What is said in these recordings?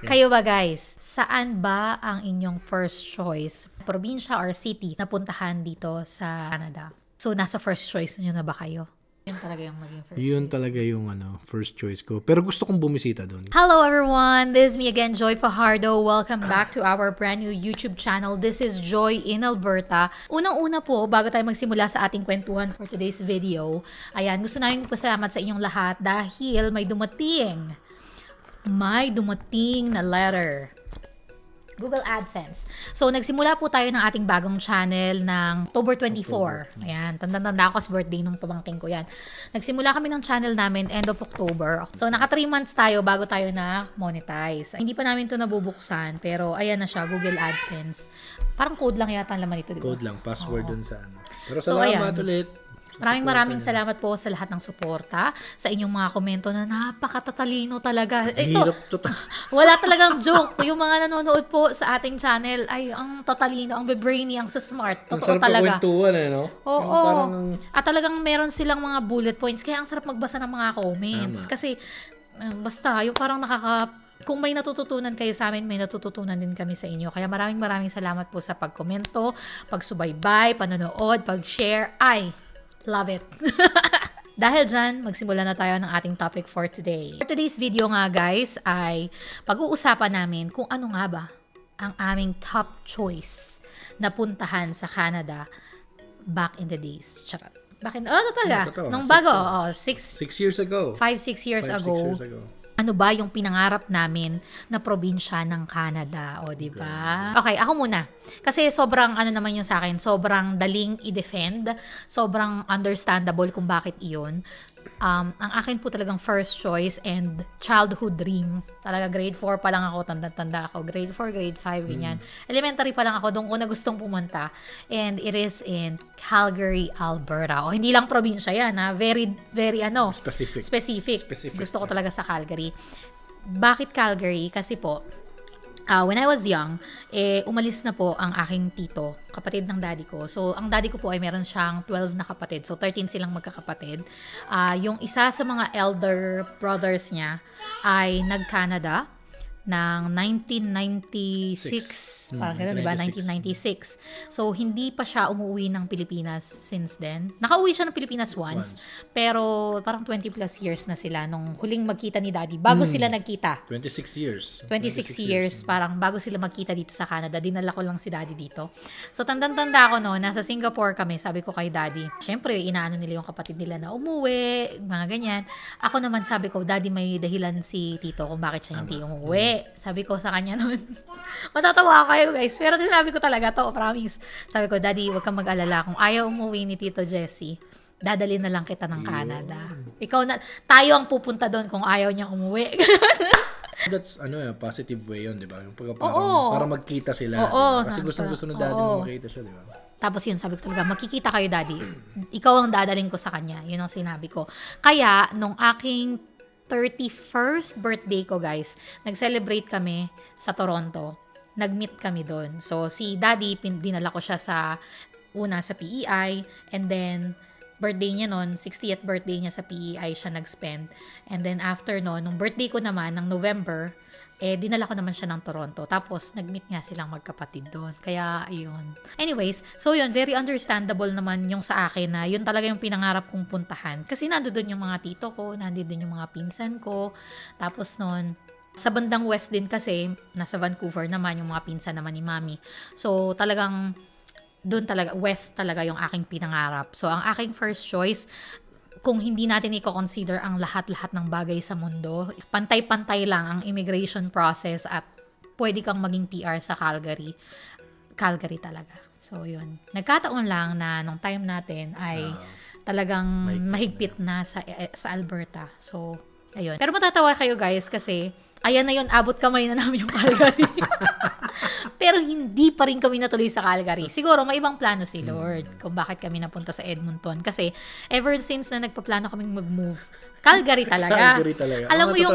Kayo ba guys, saan ba ang inyong first choice, probinsya or city na puntahan dito sa Canada? So, nasa first choice nyo na ba kayo? Yun talaga yung maging first Yun choice. talaga yung first choice ko. Pero gusto kong bumisita doon. Hello everyone, this is me again, Joy Fajardo. Welcome back to our brand new YouTube channel. This is Joy in Alberta. Unang-una po, bago tayo magsimula sa ating kwentuhan for today's video, ayan, gusto namin magpasalamat sa inyong lahat dahil may dumating na letter. Google AdSense. So, nagsimula po tayo ng ating bagong channel ng October 24. Ayan, tanda-tanda ako kasi birthday nung pamangking ko yan. Nagsimula kami ng channel namin end of October. So, naka 3 months tayo bago tayo na monetize. Hindi pa namin to nabubuksan, pero ayan na siya, Google AdSense. Parang code lang yata ang laman ito, di ba? Code lang, password dun sa ano. Pero So, salamat ayan. ulit. Maraming salamat po sa lahat ng suporta, sa inyong mga komento na napakatatalino talaga. Hirap to. Wala talagang joke. Yung mga nanonood po sa ating channel, ay, ang tatalino, ang brainy, ang smart. Totoo Ang sarap talaga. kwentuhan no? Oo. Yung parang... At talagang meron silang mga bullet points. Kaya ang sarap magbasa ng mga comments. Tama. Kasi, basta, yung parang kung may natututunan kayo sa amin, may natututunan din kami sa inyo. Kaya maraming salamat po sa pagkomento, pagsubaybay, panonood, pag-share. Ay, love it. Dahil dyan, magsimula na tayo ng ating topic for today. For today's video nga guys, ay pag-uusapan namin kung ano nga ba ang aming top choice na puntahan sa Canada back in the days. Charot. Talaga. Totoo. Nung bago, 6 years ago. 5-6 years ago. Ano ba yung pinangarap namin na probinsya ng Canada, o di ba? Okay, ako muna. Kasi sobrang naman yung sa akin, sobrang daling i-defend, sobrang understandable kung bakit iyon. Ang akin po talagang first choice and childhood dream. Talaga grade 4 pa lang ako, tanda-tanda ako. Grade 4, grade 5, ganyan. Elementary pa lang ako, doon ko na gustong pumunta. And it is in Calgary, Alberta. O hindi lang probinsya yan, ha? Very specific. Gusto ko talaga sa Calgary. Bakit Calgary? Kasi po, when I was young, umalis na po ang aking tito, kapatid ng daddy ko. So, ang daddy ko po ay meron siyang 12 na kapatid. So, 13 silang magkakapatid. Yung isa sa mga elder brothers niya ay nag-Canada ng 1996. Parang gano'n, di ba? 1996. So, hindi pa siya umuwi ng Pilipinas since then. Nakauwi siya ng Pilipinas once. Pero, parang 20 plus years na sila nung huling magkita ni Daddy. Bago sila nagkita. 26 years. 26 years. Parang bago sila magkita dito sa Canada. Dinala ko lang si Daddy dito. So, tandang-tanda ako, no? Nasa Singapore kami. Sabi ko kay Daddy. Siyempre, inaano nila yung kapatid nila na umuwi. Mga ganyan. Ako naman sabi ko, Daddy, may dahilan si Tito kung bakit siya hindi umuwi. Sabi ko sa kanya noon, matatawa kayo guys, pero sinabi ko talaga to, promise. Sabi ko, Daddy, huwag kang mag-alala. Kung ayaw umuwi ni Tito Jesse, dadalhin na lang kita ng Canada. Tayo ang pupunta doon kung ayaw niyang umuwi. That's positive way yun, di ba? Yung para magkita sila. Oo. Diba? Kasi gusto na daddy mo makita siya, di ba? Tapos yun, sabi ko talaga, magkikita kayo, Daddy. Ikaw ang dadaling ko sa kanya. Yun ang sinabi ko. Kaya, nung aking 31st birthday ko, guys, nag-celebrate kami sa Toronto. Nag-meet kami doon. So, si Daddy, dinala ko siya sa PEI, and then, birthday niya noon, 60th birthday niya sa PEI siya nag-spend. And then, after noon, nung birthday ko naman, ng November, dinala ko naman siya ng Toronto. Tapos, nag-meet nga silang magkapatid doon. Kaya, ayun. Anyways, so yun, very understandable naman yung sa akin na yun talaga yung pinangarap kong puntahan. Kasi nandoon yung mga tito ko, nandoon yung mga pinsan ko. Tapos noon, sa bandang west din kasi, nasa Vancouver naman, yung mga pinsan naman ni Mami. So, talagang, doon talaga, west talaga yung aking pinangarap. So, ang aking first choice, kung hindi natin i-consider ang lahat-lahat ng bagay sa mundo, pantay-pantay lang ang immigration process at pwede kang maging PR sa Calgary. Calgary talaga. So, yun. Nagkataon lang na nung time natin ay talagang mahigpit na sa Alberta. So, ayun. Pero matatawa kayo guys kasi ayan na yun, abot kamay na namin yung Calgary. Pero hindi pa rin kami natuloy sa Calgary. Siguro may ibang plano si Lord kung bakit kami napunta sa Edmonton. Kasi ever since na nagpaplano kaming mag-move, Calgary talaga. Calgary talaga. Alam mo yung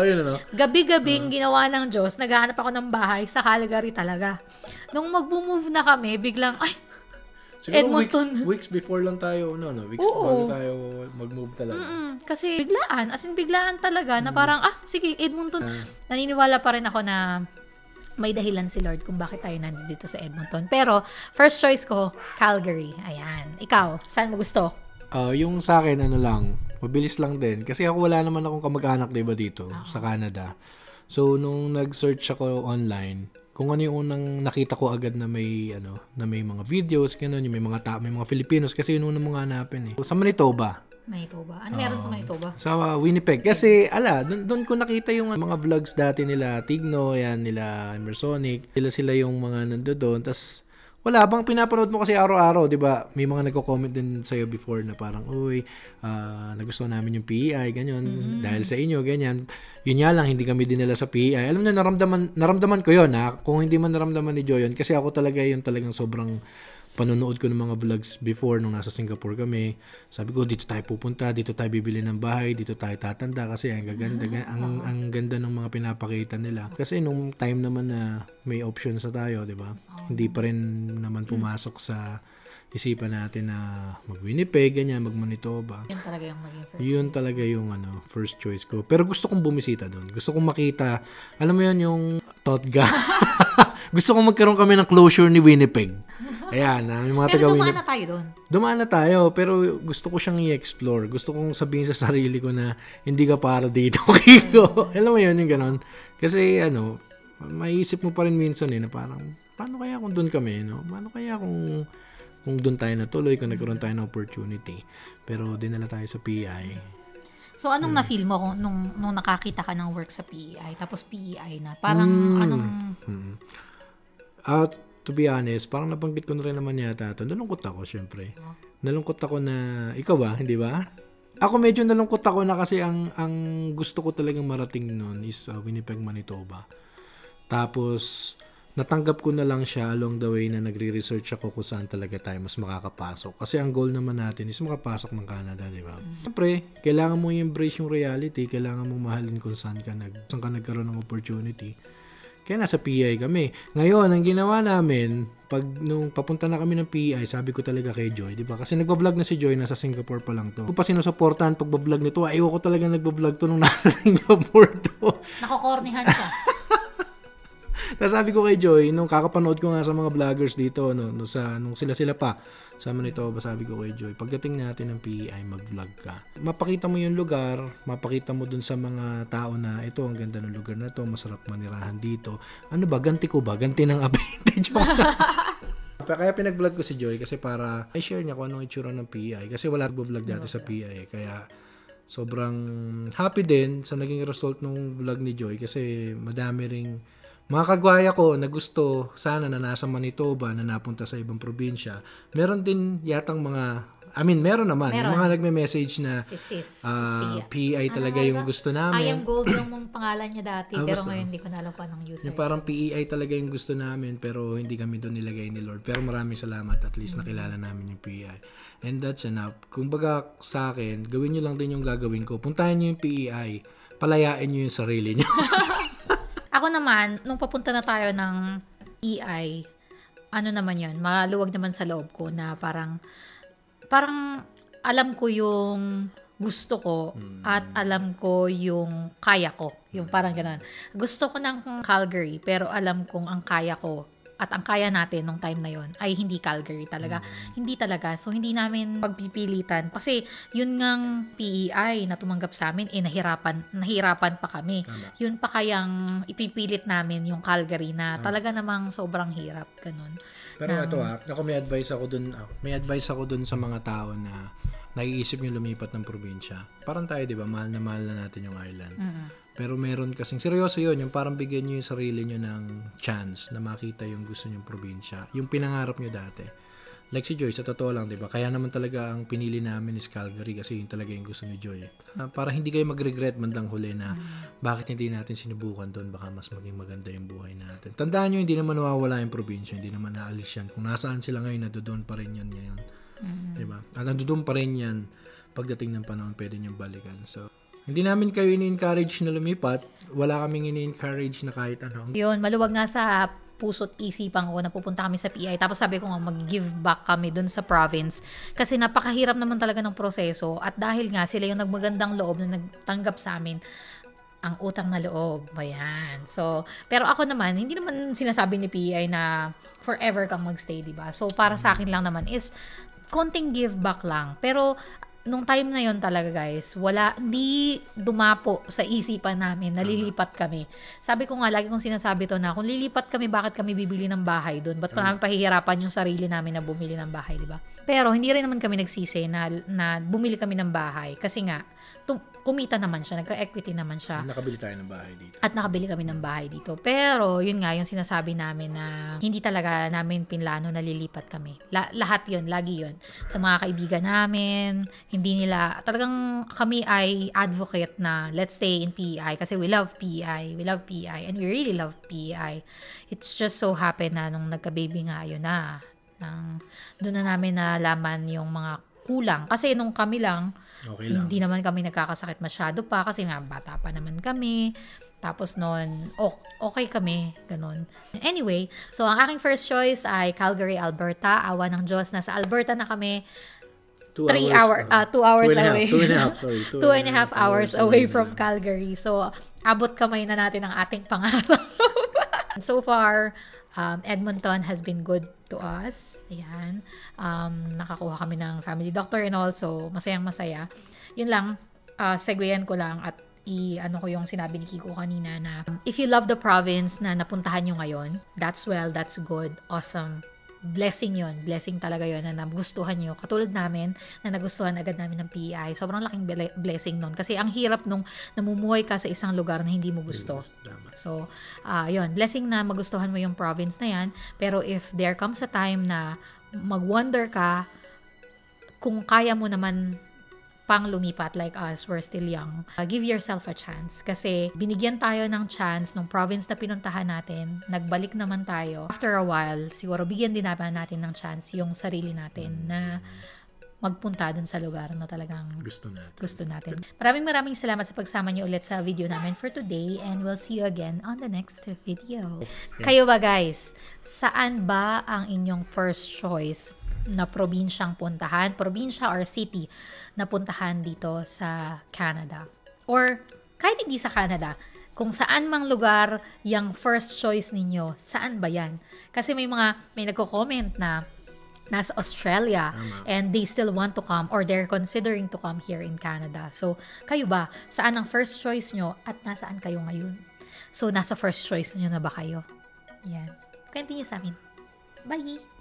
gabi-gabing ginawa ng Diyos, naghahanap ako ng bahay sa Calgary talaga. Nung mag-move na kami, biglang, ay, Siguro Edmonton. weeks before lang tayo, weeks bago tayo mag-move talaga. Kasi biglaan talaga na parang, sige, Edmonton. Naniniwala pa rin ako na may dahilan si Lord kung bakit tayo nandito sa Edmonton. Pero, first choice ko, Calgary. Ayan. Ikaw, saan mo gusto? Yung sa akin, mabilis lang din. Kasi ako wala naman akong kamag-anak, diba, dito sa Canada. So, nung nag-search ako online, kung ano yung unang nakita ko agad na may mga videos, ganun, yung may mga Filipinos, kasi yun unang mga hanapin eh. Sa Manitoba. Ano meron sa Manitoba? Sa Winnipeg. Kasi, doon ko nakita yung mga vlogs dati nila, Tigno, nila Emersonic. Sila yung mga nandoon. Tapos, wala bang pinapanood mo kasi araw-araw, 'di ba? May mga nagko-comment din sa iyo before na parang, "Uy, nagustuhan namin yung PEI, ganyan, dahil sa inyo, ganyan." Yun nga lang hindi kami dinala sa PEI. Alam niyo, naramdaman ko 'yon, ha. Kung hindi man naramdaman ni Joy 'yon, kasi ako talaga yung talagang sobrang panonood ko ng mga vlogs before nung nasa Singapore kami. Sabi ko, dito tayo pupunta, dito tayo bibili ng bahay, dito tayo tatanda kasi ang ganda ng mga pinapakita nila. Kasi nung time naman na may options na tayo, 'di ba? Hindi pa rin naman pumasok sa isipan natin na mag-Winnipeg, ganyan, mag-Manitoba. Yun talaga yung first choice ko. Pero gusto kong bumisita doon. Gusto kong makita, alam mo yan, yung Totga. Gusto kong magkaroon kami ng closure ni Winnipeg. Ayan, may mga pero dumaan na tayo doon. Dumaan na tayo, pero gusto ko siyang i-explore. Gusto kong sabihin sa sarili ko na hindi ka para dito, Kiko. Alam mo yun, yung ganon. Kasi, maiisip mo pa rin minsan na parang, paano kaya kung doon kami, no? Paano kaya kung doon tayo natuloy, kung nagkaroon tayo ng opportunity. Pero dinala tayo sa PEI. So, anong na-feel mo nung nakakita ka ng work sa PEI, tapos PEI na? Parang, to be honest, parang nabanggit ko na rin naman yata ito. Nalungkot ako, syempre. Nalungkot ako na, ikaw ba, hindi ba? Ako medyo nalungkot ako na kasi ang gusto ko talagang marating noon is Winnipeg, Manitoba. Tapos, natanggap ko na lang siya along the way na nagre-research ako kung saan talaga tayo mas makakapasok. Kasi ang goal naman natin is makapasok ng Canada, di ba? Siyempre, kailangan mo i-embrace yung reality, kailangan mo mahalin kung saan ka nagkaroon ng opportunity. Kaya nasa PEI kami. Ngayon, ang ginawa namin, nung papunta na kami ng PEI, sabi ko talaga kay Joy, di ba? Kasi nagbablog na si Joy, nasa Singapore pa lang to. Kung pa sinusuportahan pagbablog nito, ayaw ko talaga nagbablog to nung nasa Singapore to. Nakokornihan siya. Tapos sabi ko kay Joy, nung kakapanood ko nga sa mga vloggers dito, nung sila pa, sa Manitoba, sabi ko kay Joy, pagdating natin ng PEI, mag-vlog ka. Mapakita mo yung lugar, mapakita mo dun sa mga tao na, ito, ang ganda ng lugar na to, masarap manirahan dito. Ano ba, ganti ko ba? Ganti ng advantage mo. Kaya pinag-vlog ko si Joy kasi para i-share niya kung anong itsura ng PEI. Kasi wala nag-vlog dati sa PEI. Kaya sobrang happy din sa naging result ng vlog ni Joy kasi madami ring mga kagwaya ko na gusto sana na nasa Manitoba na napunta sa ibang probinsya. Meron din yatang meron naman. Yung mga nagme-message na PEI talaga yung gusto namin. I am Gold yung mong pangalan niya dati, pero ngayon hindi ko na alam pa ng user. Yung parang PEI talaga yung gusto namin, pero hindi kami doon nilagay ni Lord. Pero maraming salamat, at least nakilala namin yung PEI. And that's enough. Kung baga sa akin, gawin nyo lang din yung gagawin ko. Puntahan nyo yung PEI. Palayain nyo yung sarili nyo. Ako naman, nung papunta na tayo ng EI, maluwag naman sa loob ko na parang alam ko yung gusto ko at alam ko yung kaya ko. Yung parang gano'n. Gusto ko ng Calgary, pero alam kong ang kaya ko at ang kaya natin nung time na yon ay hindi Calgary talaga. Hindi talaga. So, hindi namin pagpipilitan. Kasi, yun ngang PEI na tumanggap sa amin, nahirapan pa kami. Yun pa kayang ipipilit namin yung Calgary na talaga namang sobrang hirap. Ganun. Pero ito ako may advice ako dun sa mga tao na naiisip nyo lumipat ng probinsya. Parang tayo, di ba? Mahal na natin yung island. Pero meron kasing, seryoso yun, yung parang bigyan nyo yung sarili nyo ng chance na makita yung gusto nyong probinsya. Yung pinangarap nyo dati. Like si Joy, sa totoo lang, diba? Kaya naman talaga ang pinili namin is Calgary kasi yun talaga yung gusto ni Joy. Para hindi kayo mag-regret mandang huli na bakit hindi natin sinubukan doon, baka mas maging maganda yung buhay natin. Tandaan nyo, hindi naman nawawala yung probinsya, hindi naman naalis yan. Kung nasaan sila ngayon, nandoon pa rin yan ngayon. Diba? At nandoon pa rin yan, pagdating ng panahon, pwede nyo balikan. So, hindi namin kayo ini-encourage na lumipat. Wala kaming ini-encourage na kahit ano. Yun, maluwag nga sa puso't isipan ko na pupunta kami sa PI. Tapos sabi ko nga, mag-give back kami dun sa province. Kasi napakahirap naman talaga ng proseso. At dahil nga, sila yung nagmagandang loob na nagtanggap sa amin, ang utang na loob. Ayan. So, pero ako naman, hindi naman sinasabi ni PI na forever kang magstay, diba? So, para sa akin lang naman is, konting give back lang. Pero, nung time na yon talaga guys, hindi dumapo sa isipan namin, nalilipat kami. Sabi ko nga, lagi kong sinasabi to na, kung lilipat kami, bakit kami bibili ng bahay doon? Ba't pa namin pahihirapan yung sarili namin na bumili ng bahay, di ba? Pero hindi rin naman kami nagsisi na bumili kami ng bahay. Kasi nga, kumita naman siya, nagka-equity naman siya. Nakabili tayo ng bahay dito. At nakabili kami ng bahay dito. Pero, yun nga, yung sinasabi namin na hindi talaga namin pinlano na lilipat kami. Lahat yun, lagi yun. Sa mga kaibigan namin, hindi nila, talagang kami ay advocate na let's stay in PEI kasi we love PEI. We love PEI and we really love PEI. It's just so happen na nung nagka-baby nga, yun na. Doon na namin nalaman yung mga kulang. Kasi nung kami lang, okay lang. Hindi naman kami nagkakasakit masyado pa kasi nga bata pa naman kami. Tapos noon, okay kami. Ganun. Anyway, so ang aking first choice ay Calgary, Alberta. Awa ng Diyos. Nasa Alberta na kami. 2 hours away. 2.5 hours away from Calgary. So, abot kamay na natin ang ating pangarap. So far, Edmonton has been good to us. Ayan. Nakakuha kami ng family doctor and also masayang-masaya. Yun lang, seguean ko lang at ano ko yung sinabi ni Kiko kanina na if you love the province na napuntahan nyo ngayon, that's good, awesome. Blessing yun. Blessing talaga yun na nagustuhan nyo. Katulad namin na nagustuhan agad namin ng PEI. Sobrang laking blessing nun. Kasi ang hirap nung namumuhay ka sa isang lugar na hindi mo gusto. So, yun. Blessing na magustuhan mo yung province na yan. Pero if there comes a time na mag-wonder ka, kung kaya mo naman pang lumipat like us, we're still young. Give yourself a chance. Kasi binigyan tayo ng chance nung province na pinuntahan natin. Nagbalik naman tayo. After a while, siguro bigyan din natin ng chance yung sarili natin na magpunta dun sa lugar na talagang gusto natin. Maraming salamat sa pagsama niyo ulit sa video namin for today and we'll see you again on the next video. Kayo ba guys? Saan ba ang inyong first choice na probinsyang puntahan, probinsya or city na puntahan dito sa Canada? Or kahit hindi sa Canada, kung saan mang lugar yung first choice ninyo, saan ba yan? Kasi may nagko-comment na nasa Australia and they still want to come or they're considering to come here in Canada. So, kayo ba? Saan ang first choice nyo at nasaan kayo ngayon? So, nasa first choice nyo na ba kayo? Yan. Continue sa amin. Bye!